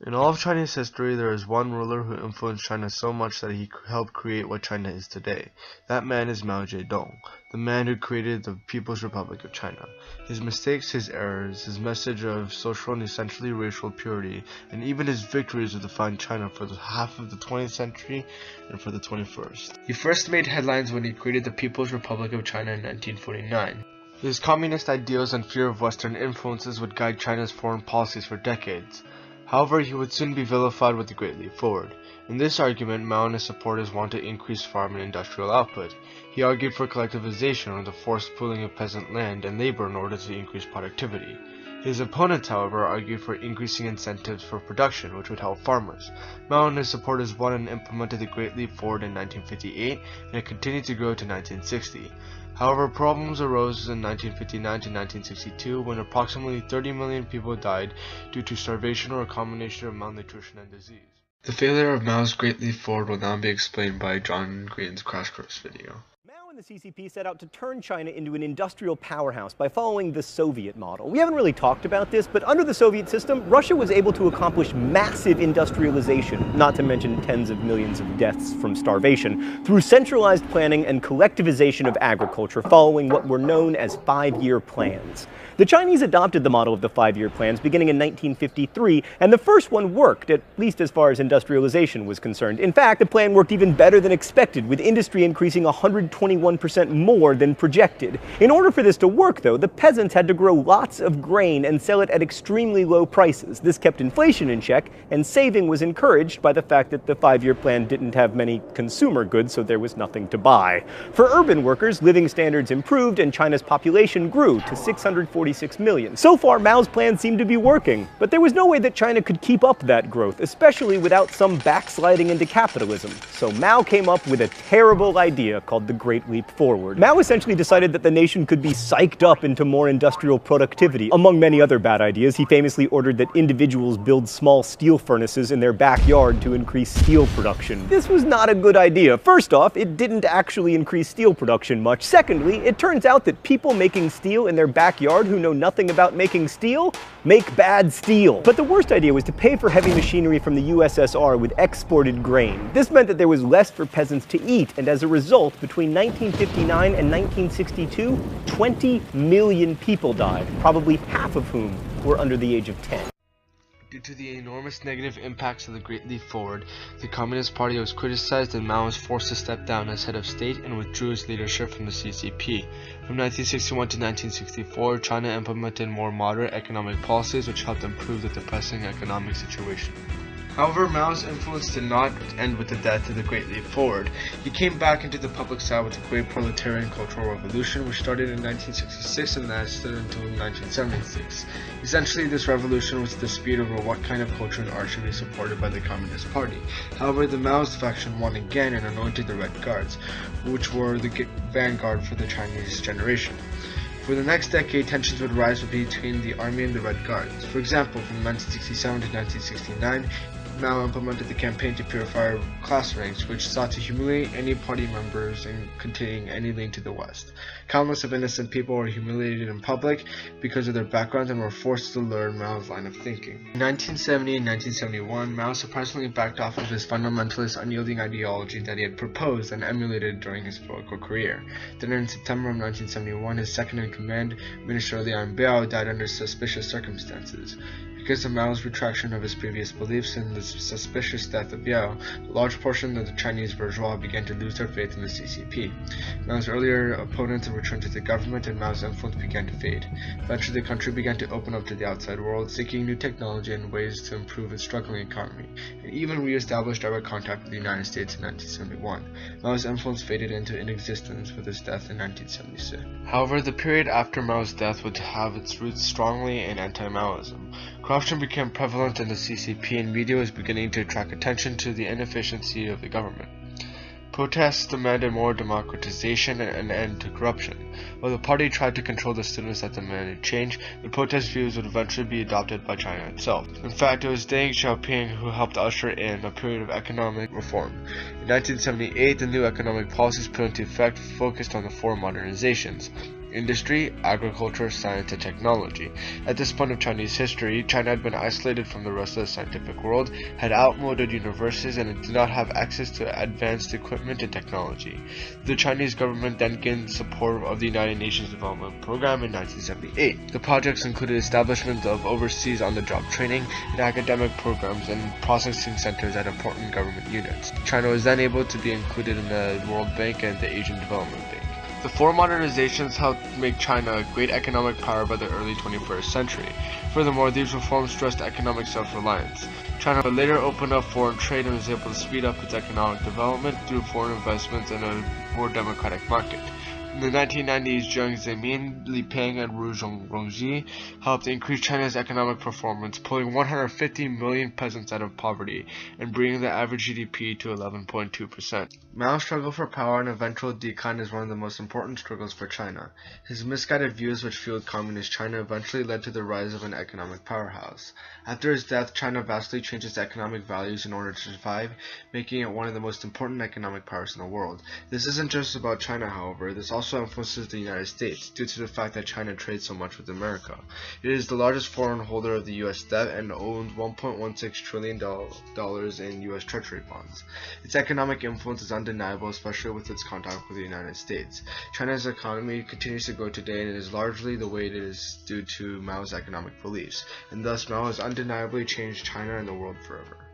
In all of Chinese history, there is one ruler who influenced China so much that he helped create what China is today. That man is Mao Zedong, the man who created the People's Republic of China. His mistakes, his errors, his message of social and essentially racial purity, and even his victories will define China for the half of the 20th century and for the 21st. He first made headlines when he created the People's Republic of China in 1949. His communist ideals and fear of Western influences would guide China's foreign policies for decades. However, he would soon be vilified with the Great Leap Forward. In this argument, Mao and his supporters want to increase farm and industrial output. He argued for collectivization, or the forced pooling of peasant land and labor in order to increase productivity. His opponents, however, argued for increasing incentives for production, which would help farmers. Mao and his supporters won and implemented the Great Leap Forward in 1958, and it continued to grow to 1960. However, problems arose in 1959 to 1962 when approximately 30 million people died due to starvation or a combination of malnutrition and disease. The failure of Mao's Great Leap Forward will now be explained by John Green's Crash Course video. Mao and the CCP set out to turn China into an industrial powerhouse by following the Soviet model. We haven't really talked about this, but under the Soviet system, Russia was able to accomplish massive industrialization, not to mention tens of millions of deaths from starvation, through centralized planning and collectivization of agriculture following what were known as five-year plans. The Chinese adopted the model of the five-year plans beginning in 1953, and the first one worked, at least as far as industrialization was concerned. In fact, the plan worked even better than expected, with industry increasing 121% more than projected. In order for this to work, though, the peasants had to grow lots of grain and sell it at extremely low prices. This kept inflation in check, and saving was encouraged by the fact that the five-year plan didn't have many consumer goods, so there was nothing to buy. For urban workers, living standards improved, and China's population grew to 646 million. So far, Mao's plan seemed to be working, but there was no way that China could keep up that growth, especially without some backsliding into capitalism. So Mao came up with a terrible idea called the Great Leap Forward. Mao essentially decided that the nation could be psyched up into more industrial productivity. Among many other bad ideas, he famously ordered that individuals build small steel furnaces in their backyard to increase steel production. This was not a good idea. First off, it didn't actually increase steel production much. Secondly, it turns out that people making steel in their backyard who know nothing about making steel make bad steel. But the worst idea was to pay for heavy machinery from the USSR with exported grain. This meant that there was less for peasants to eat, and as a result, between 1959 and 1962, 20 million people died, probably half of whom were under the age of 10. Due to the enormous negative impacts of the Great Leap Forward, the Communist Party was criticized and Mao was forced to step down as head of state and withdrew his leadership from the CCP. From 1961 to 1964, China implemented more moderate economic policies which helped improve the depressing economic situation. However, Mao's influence did not end with the death of the Great Leap Forward. He came back into the public side with the Great Proletarian Cultural Revolution, which started in 1966 and lasted until 1976. Essentially, this revolution was a dispute over what kind of culture and art should be supported by the Communist Party. However, the Maoist faction won again and anointed the Red Guards, which were the vanguard for the Chinese generation. For the next decade, tensions would rise between the army and the Red Guards. For example, from 1967 to 1969, Mao implemented the campaign to purify class ranks, which sought to humiliate any party members and containing any link to the West. Countless of innocent people were humiliated in public because of their backgrounds and were forced to learn Mao's line of thinking. In 1970 and 1971, Mao surprisingly backed off of his fundamentalist, unyielding ideology that he had proposed and emulated during his political career. Then in September of 1971, his second-in-command, Minister Liang Biao, died under suspicious circumstances. Because of Mao's retraction of his previous beliefs and the suspicious death of Biao, a large portion of the Chinese bourgeois began to lose their faith in the CCP. Mao's earlier opponents returned to the government and Mao's influence began to fade. Eventually, the country began to open up to the outside world, seeking new technology and ways to improve its struggling economy, and even re-established direct contact with the United States in 1971. Mao's influence faded into inexistence with his death in 1976. However, the period after Mao's death would have its roots strongly in anti-Maoism. Corruption became prevalent in the CCP and media was beginning to attract attention to the inefficiency of the government. Protests demanded more democratization and an end to corruption. While the party tried to control the students that demanded change, the protest views would eventually be adopted by China itself. In fact, it was Deng Xiaoping who helped usher in a period of economic reform. In 1978, the new economic policies put into effect focused on the four modernizations: industry, agriculture, science, and technology. At this point of Chinese history, China had been isolated from the rest of the scientific world, had outmoded universities, and did not have access to advanced equipment and technology. The Chinese government then gained support of the United Nations Development Program in 1978. The projects included establishment of overseas on-the-job training and academic programs and processing centers at important government units. China was then able to be included in the World Bank and the Asian Development Bank. The four modernizations helped make China a great economic power by the early 21st century. Furthermore, these reforms stressed economic self-reliance. China would later open up foreign trade and was able to speed up its economic development through foreign investments in a more democratic market. In the 1990s, Jiang Zemin, Li Peng, and Wu Rongji helped increase China's economic performance, pulling 150 million peasants out of poverty and bringing the average GDP to 11.2%. Mao's struggle for power and eventual decline is one of the most important struggles for China. His misguided views which fueled communist China eventually led to the rise of an economic powerhouse. After his death, China vastly changed its economic values in order to survive, making it one of the most important economic powers in the world. This isn't just about China, however. This also influences the United States, due to the fact that China trades so much with America. It is the largest foreign holder of the U.S. debt and owns $1.16 trillion in U.S. Treasury bonds. Its economic influence is undeniable, especially with its contact with the United States. China's economy continues to grow today, and it is largely the way it is due to Mao's economic beliefs, and thus Mao has undeniably changed China and the world forever.